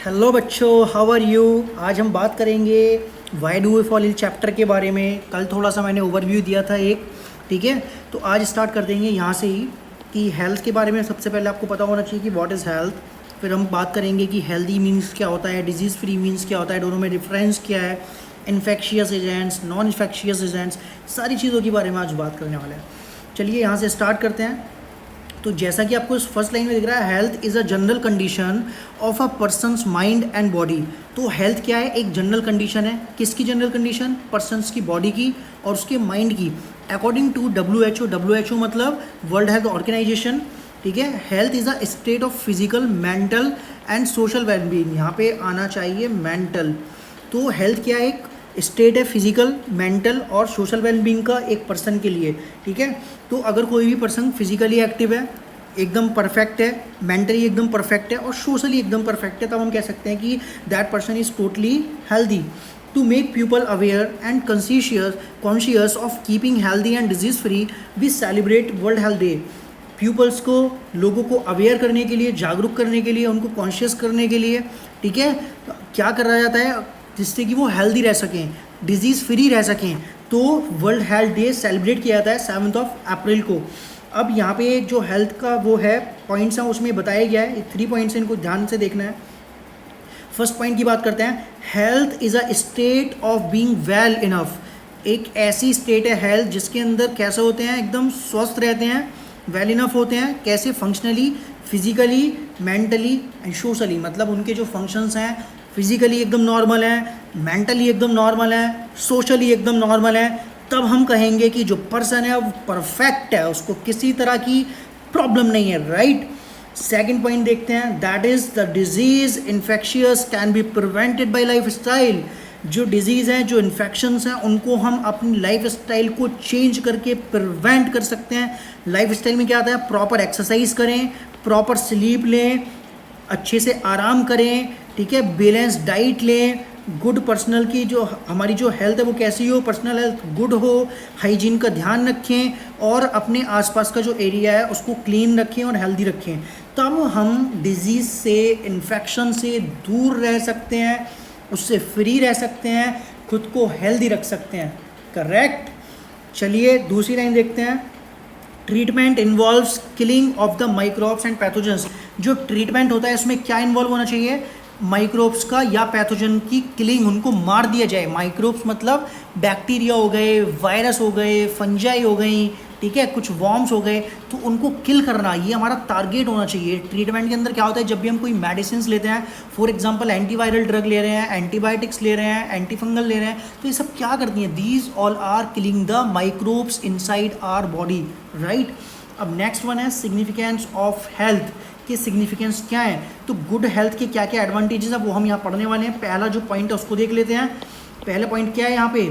Hello बच्चों, how are you. आज हम बात करेंगे why do we fall ill chapter के बारे में। कल थोड़ा सा मैंने ओवरव्यू दिया था एक, ठीक है। तो आज स्टार्ट कर देंगे यहाँ से ही कि हेल्थ के बारे में सबसे पहले आपको पता होना चाहिए कि व्हाट इज़ हेल्थ। फिर हम बात करेंगे कि हेल्दी मीन्स क्या होता है, डिजीज़ फ्री मीन्स क्या होता है, दोनों में डिफरेंस क्या है, infectious agents, non infectious agents, सारी चीज़ों के बारे में आज बात करने वाले हैं। चलिए यहाँ से स्टार्ट करते हैं। तो जैसा कि आपको इस फर्स्ट लाइन में दिख रहा है, health is a general condition of a person's mind and body. तो हेल्थ क्या है? एक जनरल कंडीशन है। किसकी जनरल कंडीशन? पर्सनस की बॉडी की और उसके माइंड की। अकॉर्डिंग टू WHO मतलब वर्ल्ड हेल्थ ऑर्गेनाइजेशन, ठीक है। Health is a state of physical, mental and social wellbeing. यहाँ पे आना चाहिए मेंटल। तो हेल्थ क्या है? एक स्टेट है फिजिकल, मेंटल और सोशल वेलबींग का एक पर्सन के लिए, ठीक है। तो अगर कोई भी पर्सन फिजिकली एक्टिव है, एकदम परफेक्ट है, मेंटली एकदम परफेक्ट है और सोशली एकदम परफेक्ट है, तब हम कह सकते हैं कि that person is totally healthy. To make people aware and conscious of keeping healthy and disease free, we celebrate World Health Day. Peoples को, लोगों को अवेयर करने के लिए, जागरूक करने के लिए, उनको कॉन्शियस करने के लिए, ठीक है, क्या करा जाता है जिससे कि वो हेल्दी रह सकें, डिजीज़ फ्री रह सकें। तो वर्ल्ड हेल्थ डे सेलिब्रेट किया जाता है 7 अप्रैल को। अब यहाँ पे जो हेल्थ का वो है पॉइंट्स हैं, उसमें बताया गया है 3 पॉइंट्स हैं, इनको ध्यान से देखना है। फर्स्ट पॉइंट की बात करते हैं। Health is a state of being well enough. एक ऐसी स्टेट है हेल्थ जिसके अंदर कैसे होते हैं, एकदम स्वस्थ रहते हैं, वेल इनफ होते हैं। कैसे? Functionally, physically, mentally and socially. मतलब उनके जो फंक्शंस हैं, फिजिकली एकदम नॉर्मल है, मेंटली एकदम नॉर्मल है, सोशली एकदम नॉर्मल है। तब हम कहेंगे कि जो पर्सन है वो परफेक्ट है, उसको किसी तरह की प्रॉब्लम नहीं है, राइट। सेकेंड पॉइंट देखते हैं। That is the disease infectious can be prevented by life style. जो डिजीज़ हैं, जो इन्फेक्शंस हैं, उनको हम अपनी लाइफ स्टाइल को चेंज करके प्रिवेंट कर सकते हैं। लाइफ स्टाइल में क्या आता है? प्रॉपर एक्सरसाइज करें, प्रॉपर स्लीप लें, अच्छे से आराम करें, ठीक है, बैलेंस डाइट लें, गुड पर्सनल की जो हमारी जो हेल्थ है वो कैसी हो, पर्सनल हेल्थ गुड हो, हाइजीन का ध्यान रखें और अपने आसपास का जो एरिया है उसको क्लीन रखें और हेल्दी रखें। तब हम डिजीज़ से, इन्फेक्शन से दूर रह सकते हैं, उससे फ्री रह सकते हैं, खुद को हेल्दी रख सकते हैं, करेक्ट। चलिए दूसरी लाइन देखते हैं। Treatment involves killing of the microbes and pathogens. जो ट्रीटमेंट होता है इसमें क्या इन्वॉल्व होना चाहिए? माइक्रोब्स का या पैथोजन की किलिंग, उनको मार दिया जाए। माइक्रोब्स मतलब बैक्टीरिया हो गए, वायरस हो गए, फंजाई हो गई, ठीक है, कुछ वॉर्म्स हो गए, तो उनको किल करना, ये हमारा टारगेट होना चाहिए। ट्रीटमेंट के अंदर क्या होता है, जब भी हम कोई मेडिसिन लेते हैं, फॉर एग्जांपल एंटीवायरल ड्रग ले रहे हैं, एंटीबायोटिक्स ले रहे हैं, एंटीफंगल ले रहे हैं, तो ये सब क्या करती हैं? These all are killing the microbes inside our body, right. अब नेक्स्ट वन है सिग्निफिकेंस ऑफ हेल्थ के सिग्निफिकेंस क्या है। तो गुड हेल्थ के क्या क्या एडवांटेजेस है वो हम यहाँ पढ़ने वाले हैं। पहला जो पॉइंट है उसको देख लेते हैं। पहला पॉइंट क्या है यहाँ पे?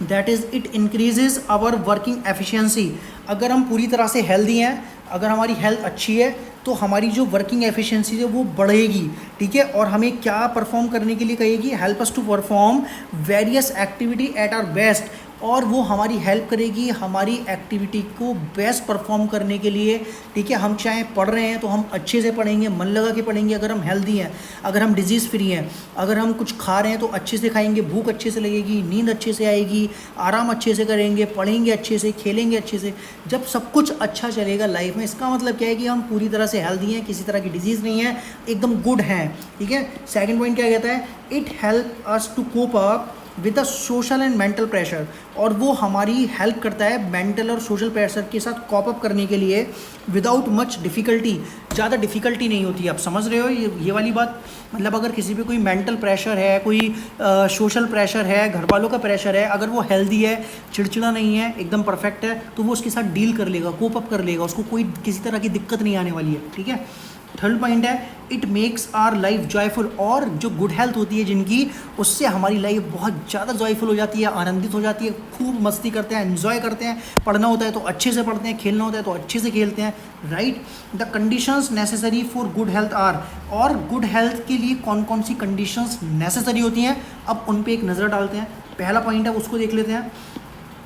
That is it increases our working efficiency. अगर हम पूरी तरह से हेल्दी हैं, अगर हमारी हेल्थ अच्छी है, तो हमारी जो वर्किंग एफिशिएंसी है वो बढ़ेगी, ठीक है। और हमें क्या परफॉर्म करने के लिए कहेगी? Help us to perform various activity at our best. और वो हमारी हेल्प करेगी हमारी एक्टिविटी को बेस्ट परफॉर्म करने के लिए, ठीक है। हम चाहे पढ़ रहे हैं तो हम अच्छे से पढ़ेंगे, मन लगा के पढ़ेंगे अगर हम हेल्दी हैं, अगर हम डिजीज़ फ्री हैं। अगर हम कुछ खा रहे हैं तो अच्छे से खाएंगे, भूख अच्छे से लगेगी, नींद अच्छे से आएगी, आराम अच्छे से करेंगे, पढ़ेंगे अच्छे से, खेलेंगे अच्छे से। जब सब कुछ अच्छा चलेगा लाइफ में, इसका मतलब क्या है कि हम पूरी तरह से हेल्दी हैं, किसी तरह की डिजीज़ नहीं है, एकदम गुड हैं, ठीक है। सेकेंड पॉइंट क्या कहता है? It help us to cope up with the social and mental pressure. और वो हमारी हेल्प करता है मेंटल और सोशल प्रेशर के साथ कॉप अप करने के लिए विदाउट मच डिफ़िकल्टी। ज़्यादा डिफ़िकल्टी नहीं होती। आप समझ रहे हो ये वाली बात? मतलब अगर किसी पे कोई मेंटल प्रेशर है, कोई सोशल प्रेशर है, घर वालों का प्रेशर है, अगर वो हेल्दी है, चिड़चिड़ा नहीं है, एकदम परफेक्ट है, तो वो उसके साथ डील कर लेगा, कोप अप कर लेगा, उसको कोई किसी तरह की दिक्कत नहीं आने वाली है, ठीक है। थर्ड पॉइंट है it makes our life joyful. और जो गुड हेल्थ होती है जिनकी, उससे हमारी लाइफ बहुत ज़्यादा जॉयफुल हो जाती है, आनंदित हो जाती है, खूब मस्ती करते हैं, एंजॉय करते हैं। पढ़ना होता है तो अच्छे से पढ़ते हैं, खेलना होता है तो अच्छे से खेलते हैं, right. The conditions necessary for good health are. और गुड हेल्थ के लिए कौन कौन सी कंडीशंस नेसेसरी होती हैं, अब उन पर एक नज़र डालते हैं। पहला पॉइंट है उसको देख लेते हैं।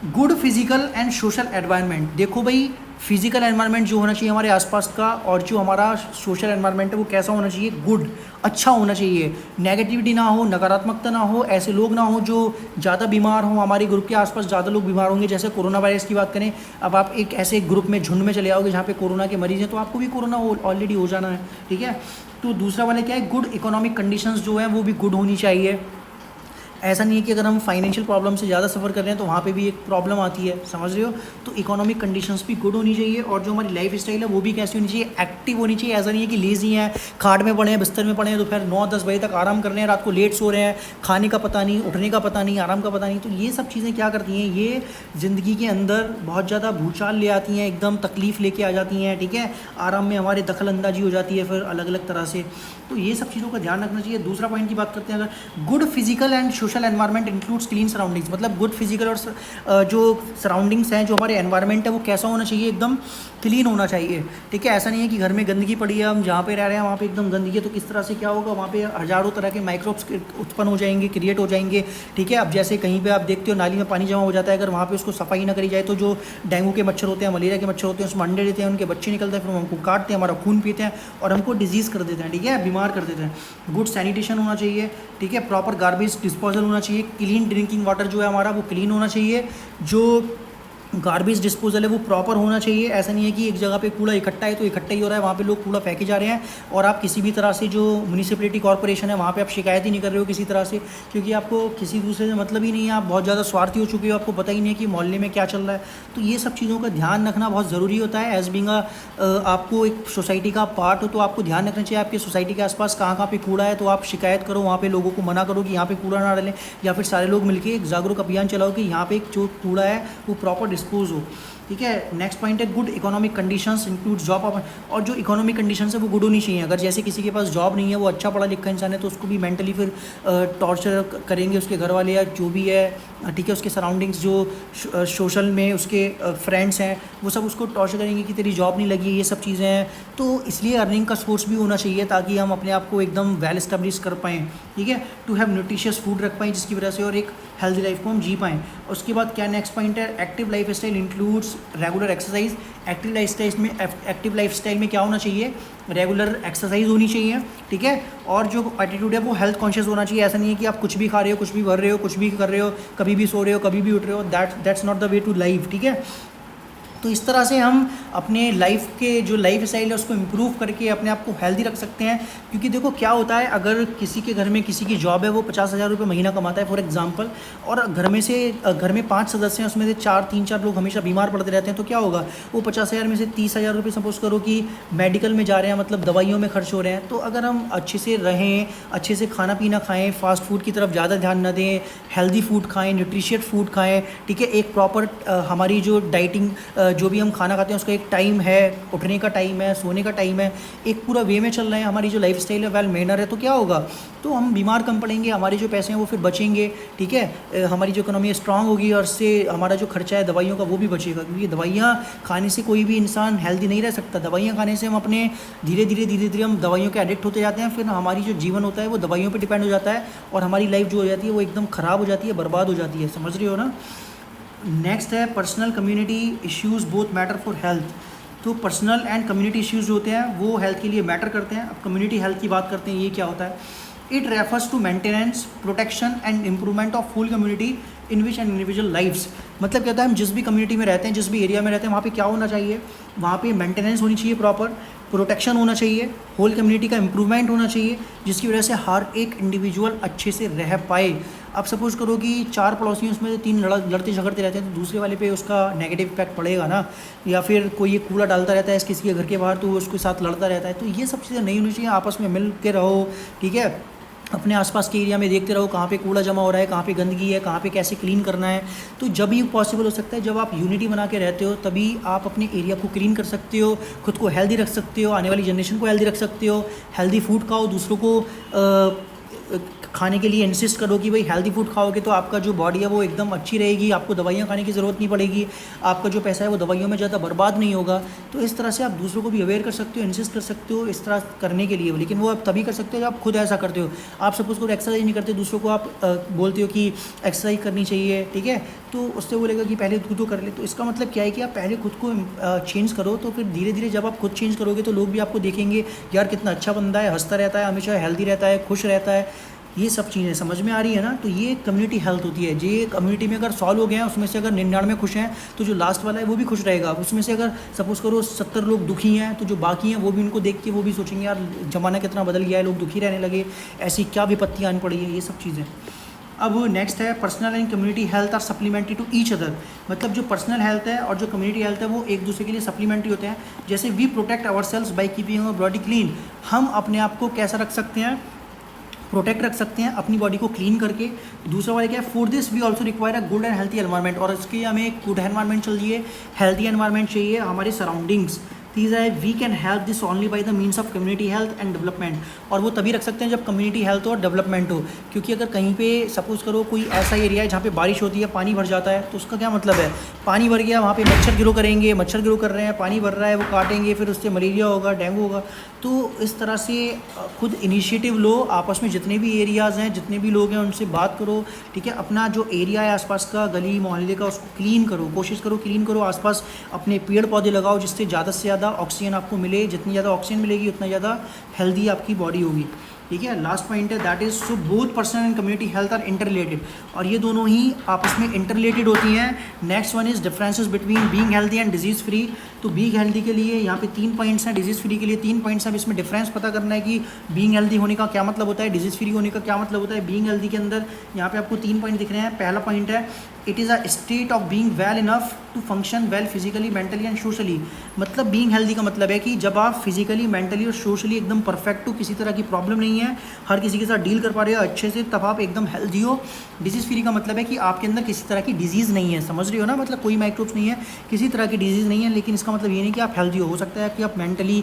Good physical and social environment. देखो भाई, फिजिकल एनवायरनमेंट जो होना चाहिए हमारे आसपास का, और जो हमारा सोशल एनवायरनमेंट है वो कैसा होना चाहिए, गुड, अच्छा होना चाहिए। नेगेटिविटी ना हो, नकारात्मकता ना हो, ऐसे लोग ना हो जो ज़्यादा बीमार हों। हमारे ग्रुप के आसपास ज़्यादा लोग बीमार होंगे, जैसे कोरोना वायरस की बात करें, अब आप एक ऐसे ग्रुप में, झुंड में चले आओगे जहाँ पे कोरोना के मरीज़ हैं, तो आपको भी कोरोना ऑलरेडी हो जाना है, ठीक है। तो दूसरा वाला क्या है, गुड इकोनॉमिक कंडीशंस जो है वो भी गुड होनी चाहिए। ऐसा नहीं है कि अगर हम फाइनेंशियल प्रॉब्लम से ज़्यादा सफ़र कर रहे हैं तो वहाँ पे भी एक प्रॉब्लम आती है, समझ रहे हो। तो इकोनॉमिक कंडीशंस भी गुड होनी चाहिए, और जो हमारी लाइफ स्टाइल है वो भी कैसी होनी चाहिए, एक्टिव होनी चाहिए। ऐसा नहीं है कि लेज़ी हैं, खाट में पड़े हैं, बिस्तर में पड़े हैं, दोपहर 9-10 बजे तक आराम कर रहे हैं, रात को लेट सो रहे हैं, खाने का पता नहीं, उठने का पता नहीं, आराम का पता नहीं। तो ये सब चीज़ें क्या करती हैं, ये ज़िंदगी के अंदर बहुत ज़्यादा भूचाल ले आती हैं, एकदम तकलीफ़ लेके आ जाती हैं, ठीक है। आराम में हमारे दखल अंदाजी हो जाती है फिर अलग अलग तरह से। तो ये सब चीज़ों का ध्यान रखना चाहिए। दूसरा पॉइंट की बात करते हैं, अगर good physical and social environment includes clean surroundings, मतलब गुड फिजिकल और जो सराउंडिंग्स हैं, जो हमारे एनवायरनमेंट है वो कैसा होना चाहिए, एकदम क्लीन होना चाहिए, ठीक है। ऐसा नहीं है कि घर में गंदगी पड़ी है, हम जहाँ पे रह रहे हैं वहाँ पे एकदम गंदगी है, तो किस तरह से क्या होगा, वहाँ पे हज़ारों तरह के माइक्रोब्स उत्पन्न हो जाएंगे, क्रिएट हो जाएंगे, ठीक है। अब जैसे कहीं पे आप देखते हो नाली में पानी जमा हो जाता है, अगर वहाँ पे उसको सफाई ना करी जाए तो जो डेंगू के मच्छर होते हैं, मलेरिया के मच्छर होते हैं, उसमें अंडे देते हैं, उनके बच्चे निकलते हैं, फिर हमको काटते हैं, हमारा खून पीते हैं और हमको डिजीज़ कर देते हैं, ठीक है, बीमार कर देते हैं। गुड सैनिटेशन होना चाहिए, ठीक है। प्रॉपर गार्बेज डिस्पोजल होना चाहिए, क्लीन ड्रिंकिंग वाटर जो है हमारा वो क्लीन होना चाहिए। जो गार्बेज डिस्पोजल है वो प्रॉपर होना चाहिए। ऐसा नहीं है कि एक जगह पे कूड़ा इकट्ठा है तो इकट्ठा ही हो रहा है, वहाँ पे लोग कूड़ा फेंके जा रहे हैं, और आप किसी भी तरह से जो म्यूनिसिपैलिटी कॉर्पोरेशन है वहाँ पे आप शिकायत ही नहीं कर रहे हो किसी तरह से, क्योंकि आपको किसी दूसरे से मतलब ही नहीं है, आप बहुत ज़्यादा स्वार्थी हो चुके हो, आपको पता ही नहीं है कि मोहल्ले में क्या चल रहा है। तो ये सब चीज़ों का ध्यान रखना बहुत ज़रूरी होता है। एज बीइंग आपको एक सोसाइटी का पार्ट हो तो आपको ध्यान रखना चाहिए आपकी सोसाइटी के आसपास कहाँ कहाँ पे कूड़ा है, तो आप शिकायत करो, वहाँ पे लोगों को मना करो कि यहाँ पे कूड़ा ना डालें, या फिर सारे लोग मिलकर एक जागरूक अभियान चलाओ कि यहाँ पे जो कूड़ा है वो प्रॉपर डिस्पोज हो, ठीक है। नेक्स्ट पॉइंट है good economic conditions include job, और जो इकोनॉमिक कंडीशंस है वो गुड होनी चाहिए। अगर जैसे किसी के पास जॉब नहीं है, वो अच्छा पढ़ा लिखा इंसान है, तो उसको भी मेंटली फिर टॉर्चर करेंगे उसके घर वाले या जो भी है, ठीक है। उसके सराउंडिंग्स जो सोशल में उसके फ्रेंड्स हैं वो सब उसको टॉर्चर करेंगे कि तेरी जॉब नहीं लगी, ये सब चीज़ें हैं। तो इसलिए अर्निंग का सोर्स भी होना चाहिए ताकि हम अपने आप को एकदम वेल एस्टेब्लिश कर पाएँ, ठीक है। टू हैव न्यूट्रिशियस फूड रख पाएँ जिसकी वजह से और एक हेल्दी लाइफ को हम जी पाएँ। उसके बाद क्या नेक्स्ट पॉइंट है, active life style includes regular exercise. Active life style में क्या होना चाहिए, रेगुलर एक्सरसाइज होनी चाहिए, ठीक है। और जो एटीट्यूड है वो हेल्थ कॉन्शियस होना चाहिए। ऐसा नहीं है कि आप कुछ भी खा रहे हो, कुछ भी भर रहे हो, कुछ भी कर रहे हो, कभी भी सो रहे हो, कभी भी उठ रहे हो, that's not the way to life, ठीक है। तो इस तरह से हम अपने लाइफ के जो लाइफ स्टाइल है उसको इम्प्रूव करके अपने आप को हेल्दी रख सकते हैं। क्योंकि देखो क्या होता है, अगर किसी के घर में किसी की जॉब है, वो 50,000 रुपये महीना कमाता है फॉर एग्जांपल, और घर में 5 सदस्य हैं, उसमें से 3-4 लोग हमेशा बीमार पड़ते रहते हैं, तो क्या होगा, वो 50,000 में से 30,000 रुपये सपोज करो कि मेडिकल में जा रहे हैं, मतलब दवाइयों में खर्च हो रहे हैं। तो अगर हम अच्छे से रहें, अच्छे से खाना पीना खाएँ, फास्ट फूड की तरफ ज़्यादा ध्यान न दें, हेल्दी फूड खाएँ, न्यूट्रिशियस फूड खाएँ, ठीक है। एक प्रॉपर हमारी जो डाइटिंग, जो भी हम खाना खाते हैं उसका एक टाइम है, उठने का टाइम है, सोने का टाइम है, एक पूरा वे में चल रहे हैं, हमारी जो लाइफ स्टाइल है वेल मैनर है, तो क्या होगा, तो हम बीमार कम पड़ेंगे, हमारे जो पैसे हैं वो फिर बचेंगे, ठीक है। हमारी जो इकोनॉमी स्ट्रांग होगी और उससे हमारा जो खर्चा है दवाइयों का वो भी बचेगा। क्योंकि दवाइयाँ खाने से कोई भी इंसान हेल्दी नहीं रह सकता। दवाइयाँ खाने से हम अपने धीरे धीरे हम दवाइयों के एडिक्ट होते जाते हैं, फिर हमारी जो जीवन होता है वो दवाइयों पर डिपेंड हो जाता है, और हमारी लाइफ जो हो जाती है वो एकदम ख़राब हो जाती है, बर्बाद हो जाती है, समझ रहे हो ना। नेक्स्ट है personal community issues both matter for health. तो पर्सनल एंड कम्युनिटी इश्यूज़ होते हैं वो हेल्थ के लिए मैटर करते हैं। अब कम्युनिटी हेल्थ की बात करते हैं, ये क्या होता है, it refers to maintenance, protection and improvement of full community in which and individual lifes. मतलब क्या होता है, हम जिस भी कम्युनिटी में रहते हैं, जिस भी एरिया में रहते हैं, वहाँ पे क्या होना चाहिए, वहाँ पे मेंटेनेंस होनी चाहिए प्रॉपर, प्रोटेक्शन होना चाहिए, होल कम्युनिटी का इम्प्रूवमेंट होना चाहिए, जिसकी वजह से हर एक इंडिविजुअल अच्छे से रह पाए। अब सपोज़ करो कि 4 पड़ोसी उसमें से 3 लड़ते झगड़ते रहते हैं, तो दूसरे वाले पे उसका नेगेटिव इम्पैक्ट पड़ेगा ना। या फिर कोई ये कूड़ा डालता रहता है किसी के घर के बाहर, तो उसके साथ लड़ता रहता है। तो ये सब चीज़ें नहीं होनी चाहिए, आपस में मिल के रहो, ठीक है। अपने आसपास के एरिया में देखते रहो कहाँ पे कूड़ा जमा हो रहा है, कहाँ पे गंदगी है, कहाँ पे कैसे क्लीन करना है। तो जब ही पॉसिबल हो सकता है, जब आप यूनिटी बना के रहते हो, तभी आप अपने एरिया को क्लीन कर सकते हो, खुद को हेल्दी रख सकते हो, आने वाली जनरेशन को हेल्दी रख सकते हो। हेल्दी फूड खाओ, दूसरों को खाने के लिए इंसिस्ट करो कि भाई हेल्दी फूड खाओगे तो आपका जो बॉडी है वो एकदम अच्छी रहेगी, आपको दवाइयाँ खाने की ज़रूरत नहीं पड़ेगी, आपका जो पैसा है वो दवाइयों में ज़्यादा बर्बाद नहीं होगा। तो इस तरह से आप दूसरों को भी अवेयर कर सकते हो, इंसिस्ट कर सकते हो इस तरह करने के लिए। लेकिन वो आप तभी कर सकते हो जब आप खुद ऐसा करते हो। आप सपोज करो एक्सरसाइज नहीं करते, दूसरों को आप बोलते हो कि एक्सरसाइज करनी चाहिए, ठीक है, तो उससे बोलेगा कि पहले तू तो कर ले। तो इसका मतलब क्या है कि आप पहले खुद को चेंज करो, तो फिर धीरे धीरे जब आप खुद चेंज करोगे तो लोग भी आपको देखेंगे यार कितना अच्छा बंदा है, हंसता रहता है, हमेशा हेल्दी रहता है, खुश रहता है। ये सब चीज़ें समझ में आ रही है ना। तो ये कम्युनिटी हेल्थ होती है। ये कम्युनिटी में अगर 100 लोग हैं, उसमें से अगर 99 खुश हैं तो जो लास्ट वाला है वो भी खुश रहेगा। उसमें से अगर सपोज़ करो 70 लोग दुखी हैं तो जो बाकी हैं वो भी उनको देख के वो भी सोचेंगे यार ज़माना कितना बदल गया है, लोग दुखी रहने लगे, ऐसी क्या विपत्तियाँ आनी पड़ी है, ये सब चीज़ें। अब नेक्स्ट है personal and community health are supplementary to each other. मतलब जो पर्सनल हेल्थ है और जो कम्युनिटी हेल्थ है वो एक दूसरे के लिए सप्लीमेंट्री होते हैं। जैसे we protect our cells by keeping our body clean. हम अपने आप को कैसा रख सकते हैं, प्रोटेक्ट रख सकते हैं अपनी बॉडी को क्लीन करके। दूसरा वाला क्या है, for this we also require a good and healthy environment. और इसके लिए हमें गुड एनवायरनमेंट चाहिए, हेल्थी एनवायरनमेंट चाहिए, हमारे सराउंडिंग्स। तीसरा है we can help this only by the means of community health and development. और वो तभी रख सकते हैं जब कम्युनिटी हेल्थ हो और डेवलपमेंट हो। क्योंकि अगर कहीं पे सपोज करो कोई ऐसा एरिया है जहाँ पे बारिश होती है, पानी भर जाता है, तो उसका क्या मतलब है, पानी भर गया वहाँ पे मच्छर ग्रो करेंगे, मच्छर ग्रो कर रहे हैं, पानी भर रहा है, वो काटेंगे, फिर उससे मलेरिया होगा, डेंगू होगा। तो इस तरह से खुद इनिशिएटिव लो, आपस में जितने भी एरियाज़ हैं, जितने भी लोग हैं उनसे बात करो, ठीक है। अपना जो एरिया है आसपास का, गली मोहल्ले का, उसको क्लीन करो, कोशिश करो क्लीन करो। आसपास अपने पेड़ पौधे लगाओ जिससे ज़्यादा से ज़्यादा ऑक्सीजन आपको मिले। जितनी ज़्यादा ऑक्सीजन मिलेगी उतना ज़्यादा हेल्दी आपकी बॉडी होगी, ठीक है। लास्ट पॉइंट है that is so both personal and community health are interrelated. और ये दोनों ही आपस में इंटर रिलेटेड होती हैं। Next one is differences between being healthy and disease free. तो बीइंग हेल्दी के लिए यहाँ पे 3 पॉइंट्स हैं, डिजीज़ फ्री के लिए 3 पॉइंट्स हैं। इसमें डिफरेंस पता करना है कि बीइंग हेल्दी होने का क्या मतलब होता है, डिजीज़ फ्री होने का क्या मतलब होता है। बीइंग हेल्दी के अंदर यहाँ पे आपको 3 पॉइंट दिख रहे हैं। पहला पॉइंट है it is a state of being well enough to function well physically, mentally and socially. मतलब बीइंग हेल्दी का मतलब है कि जब आप फिजिकली, मेंटली और सोशली एकदम परफेक्ट हो, किसी तरह की प्रॉब्लम नहीं है, हर किसी के साथ डील कर पा रहे हो अच्छे से, तब आप एकदम हेल्दी हो। डिजीज़ फ्री का मतलब है कि आपके अंदर किसी तरह की डिजीज़ नहीं है, समझ रहे हो ना, मतलब कोई माइक्रोब्स नहीं है, किसी तरह की डिजीज़ नहीं है। लेकिन इसका मतलब ये नहीं कि आप हेल्दी हो सकता है कि आप मेंटली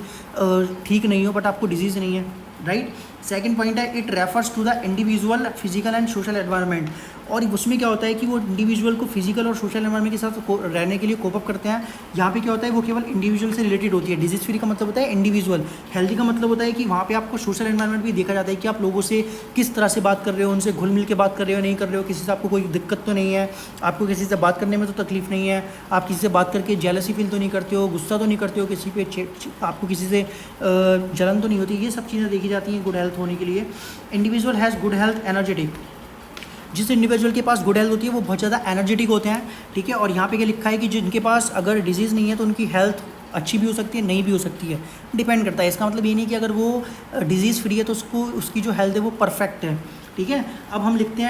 ठीक नहीं हो बट आपको डिजीज़ नहीं है, राइट। सेकंड पॉइंट है it refers to the individual physical and social environment. और उसमें क्या होता है कि वो इंडिविजुअल को फिजिकल और सोशल एनवायरनमेंट के साथ रहने के लिए कोप अप करते हैं। यहाँ पे क्या होता है वो केवल इंडिविजुअल से रिलेटेड होती है। डिजीज़ फ्री का मतलब होता है इंडिविजुअल, हेल्दी का मतलब होता है कि वहाँ पे आपको सोशल एनवायरनमेंट भी देखा जाता है कि आप लोगों से किस तरह से बात कर रहे हो, उनसे घुल मिल के बात कर रहे हो नहीं कर रहे हो, किसी से आपको कोई दिक्कत तो नहीं है, आपको किसी से बात करने में तो तकलीफ नहीं है, आप किसी से बात करके जेलसी फील तो नहीं करते हो, गुस्सा तो नहीं करते हो किसी पे, आपको किसी से जलन तो नहीं होती। ये सब चीज़ें देखी जाती हैं गुड हेल्थ होने के लिए। Individual has good health energetic. जिस इंडिविजुअल के पास गुड हेल्थ होती है वो बहुत ज़्यादा एनर्जेटिक होते हैं, ठीक है। और यहाँ पे क्या लिखा है कि जिनके पास अगर डिजीज़ नहीं है तो उनकी हेल्थ अच्छी भी हो सकती है, नहीं भी हो सकती है, डिपेंड करता है। इसका मतलब ये नहीं कि अगर वो डिजीज़ फ्री है तो उसको उसकी जो हेल्थ है वो परफेक्ट है, ठीक है। अब हम देखते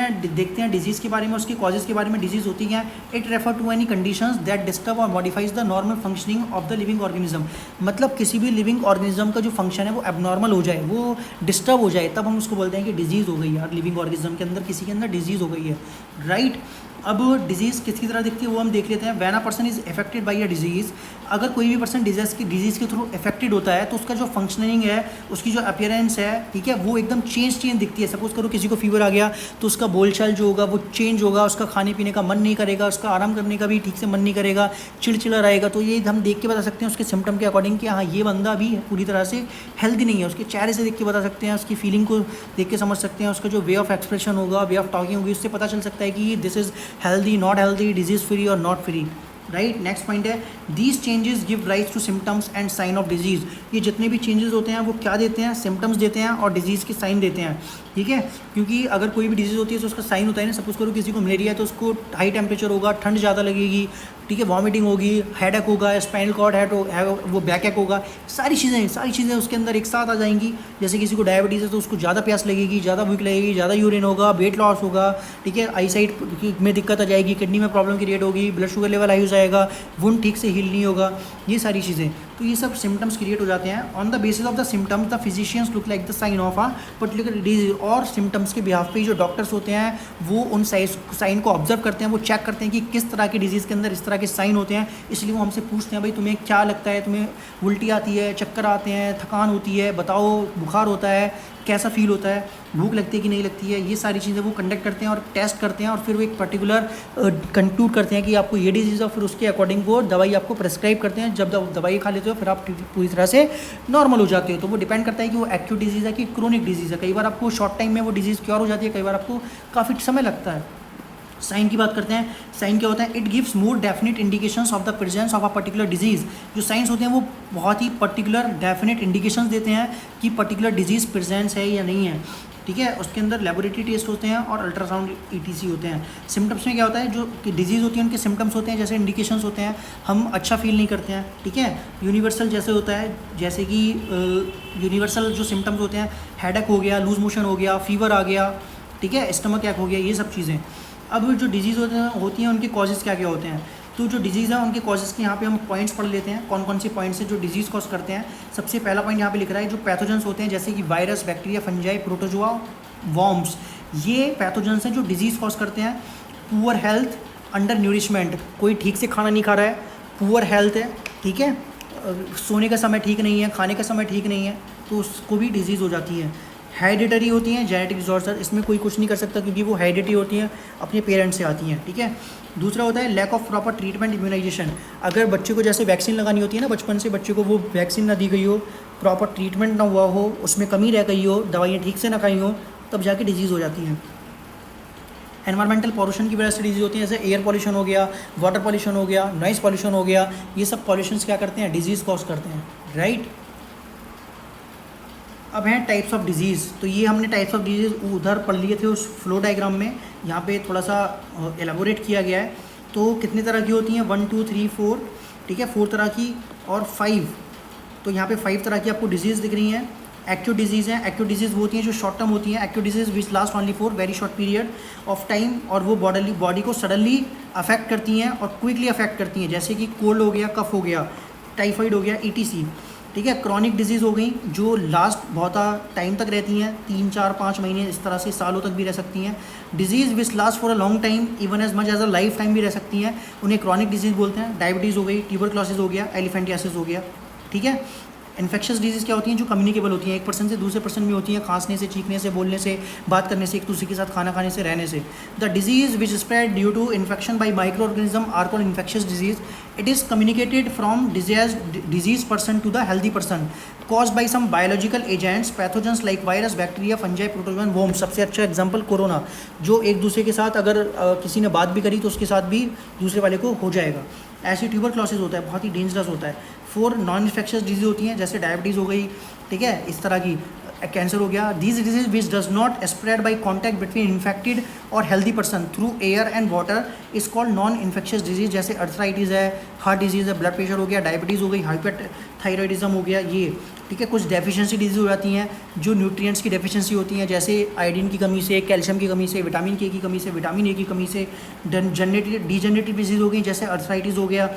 हैं डिजीज़ के बारे में, उसके कॉजेज़ के बारे में। डिजीज़ होती हैं it refer to any conditions that disturb और modifies the normal functioning of the living organism. मतलब किसी भी लिविंग ऑर्गेनिज्म का जो फंक्शन है वो एबनॉर्मल हो जाए, वो डिस्टर्ब हो जाए, तब हम उसको बोलते हैं कि डिजीज़ हो गई यार, लिविंग ऑर्गेनिज्म के अंदर किसी के अंदर डिजीज़ हो गई है, राइट। अब डिजीज़ किसकी तरह दिखती है वो हम देख लेते हैं। When a person is affected by a disease, अगर कोई भी पर्सन डिजीज़ के थ्रू अफेक्टेड होता है तो उसका जो फंक्शनिंग है, उसकी जो अपीयरेंस है, ठीक है, वो एकदम चेंज दिखती है। सपोज़ करो किसी को फीवर आ गया तो उसका बोलचाल जो होगा वो चेंज होगा, उसका खाने पीने का मन नहीं करेगा, उसका आराम करने का भी ठीक से मन नहीं करेगा, चिड़चिड़ा रहेगा। तो ये हम देख के बता सकते हैं उसके सिम्टम के अकॉर्डिंग कि हाँ ये बंदा अभी पूरी तरह से हेल्दी नहीं है। उसके चेहरे से देख के बता सकते हैं, उसकी फीलिंग को देख के समझ सकते हैं, उसका जो वे ऑफ एक्सप्रेशन होगा, वे ऑफ टॉकिंग होगी, उससे पता चल सकता है कि this is healthy, not healthy, disease free और not free, right. Next point है these changes give rise to symptoms and sign of disease. ये जितने भी चेंजेस होते हैं वो क्या देते हैं, सिम्टम्स देते हैं और डिजीज़ के साइन देते हैं, ठीक है। क्योंकि अगर कोई भी डिजीज़ होती है तो उसका साइन होता है ना। सपोज करो किसी को मलेरिया है तो उसको हाई टेम्परेचर होगा, ठंड ज़्यादा लगेगी, ठीक है, वॉमिटिंग होगी, हेडेक होगा, स्पाइनल कॉर्ड वो बैक एक होगा, सारी चीज़ें उसके अंदर एक साथ आ जाएंगी। जैसे किसी को डायबिटीज़ है तो उसको ज़्यादा प्यास लगेगी, ज़्यादा भूख लगेगी, ज़्यादा यूरिन होगा, वेट लॉस होगा, ठीक है, आई साइट में दिक्कत आ जाएगी, किडनी में प्रॉब्लम क्रिएट होगी, ब्लड शुगर लेवल हाई हो जाएगा, वुंड ठीक से हील नहीं होगा, ये सारी चीज़ें। तो ये सब सिम्टम्स क्रिएट हो जाते हैं। On the basis of the symptoms the physicians look like the sign of a particular disease. और सिम्टम्स के बिहाफ पे जो डॉक्टर्स होते हैं वो उन साइन को ऑब्जर्व करते हैं, वो चेक करते हैं कि किस तरह की डिजीज़ के अंदर इस तरह के साइन होते हैं। इसलिए वो हमसे पूछते हैं भाई तुम्हें क्या लगता है, तुम्हें उल्टी आती है, चक्कर आते हैं, थकान होती है, बताओ, बुखार होता है, कैसा फील होता है, भूख लगती है कि नहीं लगती है। ये सारी चीज़ें वो कंडक्ट करते हैं और टेस्ट करते हैं और फिर वो एक पर्टिकुलर कंक्लूड करते हैं कि आपको ये डिजीज़ है, फिर उसके अकॉर्डिंग वो दवाई आपको प्रेस्क्राइब करते हैं। जब दवाई खा लेते हो फिर आप पूरी तरह से नॉर्मल हो जाते हो। तो वो डिपेंड करता है कि वो एक्यूट डिजीज़ है कि क्रोनिक डिजीज़ है। कई बार आपको शॉर्ट टाइम में वो डिजीज़ क्योर हो जाती है, कई बार आपको काफ़ी समय लगता है। साइन की बात करते हैं, साइन क्या होता है? It gives more definite indications of the presence of a particular disease. जो साइंस होते हैं वो बहुत ही पर्टिकुलर डेफिनेट इंडिकेशंस देते हैं कि पर्टिकुलर डिजीज़ प्रेजेंस है या नहीं है, ठीक है। उसके अंदर लेबोरेटरी टेस्ट होते हैं और अल्ट्रासाउंड ETC होते हैं। सिम्टम्स में क्या होता है? जो डिजीज़ होती है उनके सिम्टम्स होते हैं, जैसे इंडिकेशंस होते हैं, हम अच्छा फील नहीं करते हैं, ठीक है। यूनिवर्सल जैसे होता है, जैसे कि यूनिवर्सल जो सिम्टम्स होते हैं, हेडेक हो गया, लूज मोशन हो गया, फीवर आ गया, ठीक है, स्टमक एक हो गया, ये सब चीज़ें। अब जो डिजीज़ होती हैं उनके कॉजेज़ क्या क्या होते हैं? तो जो डिजीज़ है उनके कॉजेज़ के यहाँ पे हम पॉइंट्स पढ़ लेते हैं, कौन कौन से पॉइंट्स हैं जो डिजीज़ कॉज करते हैं। सबसे पहला पॉइंट यहाँ पे लिख रहा है, जो पैथोजेंस होते हैं जैसे कि virus, bacteria, fungi, protozoa, worms, ये पैथोजेंस हैं जो डिजीज़ कॉज करते हैं। पुअर हेल्थ, अंडर न्यूरिशमेंट, कोई ठीक से खाना नहीं खा रहा है, पुअर हेल्थ है, ठीक है, सोने का समय ठीक नहीं है, खाने का समय ठीक नहीं है, तो उसको भी डिजीज़ हो जाती है। हेरिडिटरी होती हैं, जेनेटिक डिसऑर्डर, इसमें कोई कुछ नहीं कर सकता क्योंकि वो हेरिडिटरी होती हैं, अपने पेरेंट्स से आती हैं, ठीक है। दूसरा होता है lack of proper treatment, immunization. अगर बच्चे को जैसे वैक्सीन लगानी होती है ना, बचपन से बच्चे को वो वैक्सीन ना दी गई हो, प्रॉपर ट्रीटमेंट ना हुआ हो, उसमें कमी रह गई हो, दवाइयाँ ठीक से ना खाई हो, तब जाके डिजीज़ हो जाती हैं। एनवायरमेंटल पॉल्यूशन की वजह से डिजीज़ होती है, जैसे एयर पॉल्यूशन हो गया, वाटर पॉल्यूशन हो गया, नॉइस पॉल्यूशन हो गया, ये सब पॉल्यूशंस क्या करते हैं? डिजीज़ कॉज करते हैं, राइट। अब हैं टाइप्स ऑफ डिजीज़। तो ये हमने टाइप्स ऑफ डिजीज़ उधर पढ़ लिए थे उस फ्लो डायग्राम में, यहाँ पे थोड़ा सा एलाबोरेट किया गया है। तो कितनी तरह की होती हैं? 1 2 3 4, ठीक है, 4 तरह की और 5। तो यहाँ पे 5 तरह की आपको डिजीज़ दिख रही हैं। एक्यूट डिजीज़ हैं, एक्यूट डिजीज़ वो होती हैं जो शॉर्ट टर्म होती हैं। Acute disease which last only for very short period of time, और वो बॉडी को सडनली अफेक्ट करती हैं और क्विकली अफेक्ट करती हैं, जैसे कि कोल्ड हो गया, कफ हो गया, टाइफाइड हो गया, ETC, ठीक है। क्रॉनिक डिजीज़ हो गई जो लास्ट बहुत टाइम तक रहती हैं, 3 4 5 महीने, इस तरह से सालों तक भी रह सकती हैं। Disease which last for a long time, even as much as a lifetime भी रह सकती हैं, उन्हें क्रॉनिक डिजीज़ बोलते हैं। डायबिटीज़ हो गई, ट्यूबरक्लोसिस हो गया, एलिफेंटियासिस हो गया, ठीक है। इन्फेक्शस डिजीज़ क्या होती हैं? जो कम्युनिकेबल होती हैं, एक पर्सन से दूसरे पर्सन में होती हैं, खांसने से, चीखने से, बोलने से, बात करने से, एक दूसरे के साथ खाना खाने से, रहने से। The disease which spread due to infection by microorganism are called infectious disease. It is communicated from disease person to the healthy person, caused by some biological agents, pathogens like virus, bacteria, fungi, protozoan, worms। सबसे अच्छा example corona, जो एक दूसरे के साथ अगर किसी ने बात भी करी तो उसके साथ भी दूसरे वाले को हो जाएगा। ऐसे ट्यूबरक्लोसिस होता है, बहुत ही डेंजरस होता है। 4 नॉन इन्फेक्शियस डिजीज होती हैं, जैसे डायबिटीज़ हो गई, ठीक है, इस तरह की, कैंसर हो गया। These disease which does not spread by contact between infected और healthy person through air and water is called non infectious disease, जैसे अर्थराइटिस है, हार्ट डिजीज़ है, ब्लड प्रेशर हो गया, डायबिटीज़ हो गई, हाइपरथायरॉयडिज्म हो गया, ये, ठीक है। कुछ डेफिशिएंसी डिजीज हो जाती हैं जो न्यूट्रिएंट्स की डेफिशिएंसी होती हैं, जैसे आयोडीन की कमी से, कैल्शियम की कमी से, विटामिन के की कमी से, विटामिन ए की कमी से। डीजेनरेटिव डिजीज़ हो गई, जैसे अर्थराइटिस हो गया,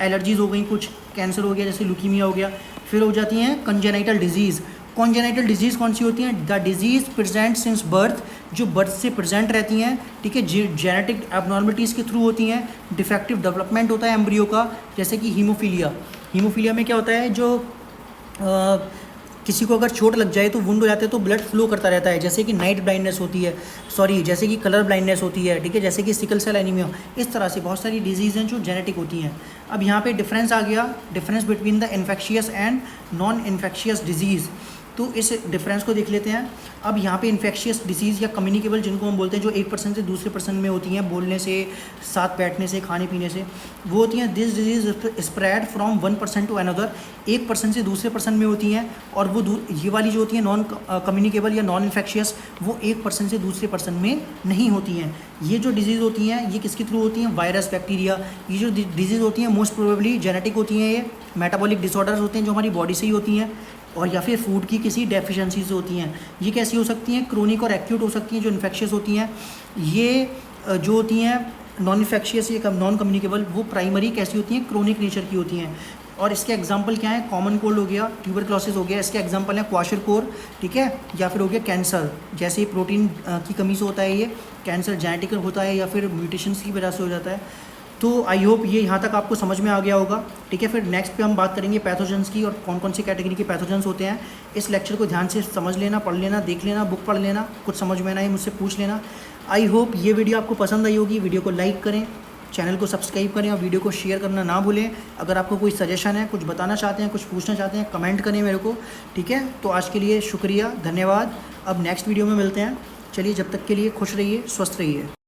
एलर्जीज़ हो गई, कुछ कैंसर हो गया, जैसे ल्यूकीमिया हो गया। फिर हो जाती हैं कंजेनाइटल डिजीज़। कॉन्जेनाइटल डिजीज़ कौन सी होती हैं? The disease present since birth, जो बर्थ से प्रेजेंट रहती हैं, ठीक है, जेनेटिक एबनॉर्मलिटीज़ के थ्रू होती हैं। डिफेक्टिव डेवलपमेंट होता है एम्ब्रियो का, जैसे कि हीमोफीलिया। हीमोफीलिया में क्या होता है? जो किसी को अगर चोट लग जाए तो वुंड हो जाते हैं तो ब्लड फ्लो करता रहता है, जैसे कि नाइट ब्लाइंडनेस होती है, जैसे कि कलर ब्लाइंडनेस होती है, ठीक है, जैसे कि सिकल सेल एनीमिया। इस तरह से बहुत सारी डिजीज़ हैं जो जेनेटिक होती हैं। अब यहाँ पे डिफरेंस आ गया, difference between the infectious and non infectious disease. तो इस डिफरेंस को देख लेते हैं। अब यहाँ पे इन्फेक्शियस डिसीज़ या कम्युनिकेबल जिनको हम बोलते हैं, जो एक पर्सन से दूसरे पर्सन में होती हैं, बोलने से, साथ बैठने से, खाने पीने से, वो होती हैं this disease spread from 1 person to another, एक पर्सन से दूसरे पर्सन में होती हैं। और वो ये वाली जो होती हैं नॉन कम्युनिकेबल या नॉन इन्फेक्शियस, वो एक पर्सन से दूसरे पर्सन में नहीं होती हैं। ये जो डिजीज़ होती हैं ये किसके थ्रू होती हैं? Virus, bacteria. ये जो डिजीज़ होती हैं मोस्ट प्रोबेबली जेनेटिक होती हैं। ये मेटाबॉलिक डिसऑर्डर्स होते हैं जो हमारी बॉडी से ही होती हैं, और या फिर फूड की किसी डेफिशिएंसी से होती हैं। ये कैसी हो सकती हैं? क्रोनिक और एक्यूट हो सकती हैं, जो इन्फेक्शियस होती हैं। ये जो होती हैं नॉन इन्फेक्शियस या नॉन कम्युनिकेबल, वो प्राइमरी कैसी होती हैं? क्रोनिक नेचर की होती हैं। और इसके एग्जांपल क्या है? कॉमन कोल्ड हो गया, ट्यूबरक्लोसिस हो गया, इसके एग्जांपल है क्वाशरकोर, ठीक है, या फिर हो गया कैंसर, जैसे प्रोटीन की कमी से होता है ये कैंसर, जेनेटिक होता है या फिर म्यूटेशंस की वजह से हो जाता है। तो आई होप ये यहाँ तक आपको समझ में आ गया होगा, ठीक है। फिर नेक्स्ट पे हम बात करेंगे पैथोजेंस की, और कौन कौन सी कैटेगरी के पैथोजेंस होते हैं। इस लेक्चर को ध्यान से समझ लेना, पढ़ लेना, देख लेना, बुक पढ़ लेना, कुछ समझ में ना आए मुझसे पूछ लेना। आई होप ये वीडियो आपको पसंद आई होगी। वीडियो को लाइक करें, चैनल को सब्सक्राइब करें और वीडियो को शेयर करना ना भूलें। अगर आपको कोई सजेशन है, कुछ बताना चाहते हैं, कुछ पूछना चाहते हैं, कमेंट करें मेरे को, ठीक है। तो आज के लिए शुक्रिया, धन्यवाद। अब नेक्स्ट वीडियो में मिलते हैं। चलिए, जब तक के लिए खुश रहिए, स्वस्थ रहिए।